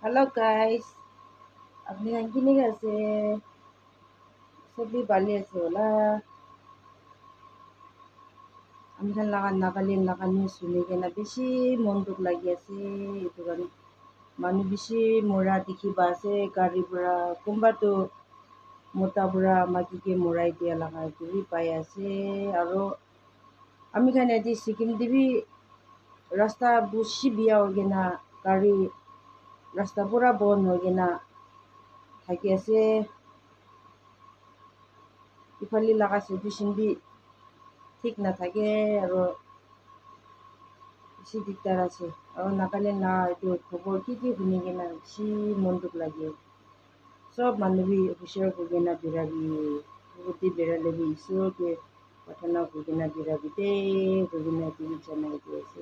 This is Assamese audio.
Hello guys, আপনি কিনে গেছে সবই বালি আছে ওলা আমি খান লাগান নাগালিন লাগান নিউজ শুনি কেনা বেশি মন দুখ লাগি আছে এইটো কাৰণে মানুহ বেছি মৰা দেখিবা আছে গাড়ীৰ পৰা কোনোবাতো মতা বুঢ়া মাইকীকে মৰাই দিয়া লগা ঘূৰি পাই আছে আৰু আমি খান এটি ছিকিম দিবি ৰাস্তা বেছি বিয়া হৈ কিনা গাড়ী ৰাস্তা পুৰা বন্ধ হৈ কিনা থাকি আছে ইফালে লগা চিটুৱেশ্যন বি ঠিক নাথাকে আৰু বেছি দিগদাৰ আছে আৰু নাগালেণ্ড না এইটো খবৰ কি শুনি কিনা বেছি মন দুখ লাগে সব মানুহ বি হুঁচিয়াৰ হৈ কিনা বিৰাবি বহুতে বিৰালেবি ঈশ্বৰকে প্ৰাৰ্থনা কৰি কিনা বিৰাবি দেই হৈ কিনা টিভি চেনেল দি আছে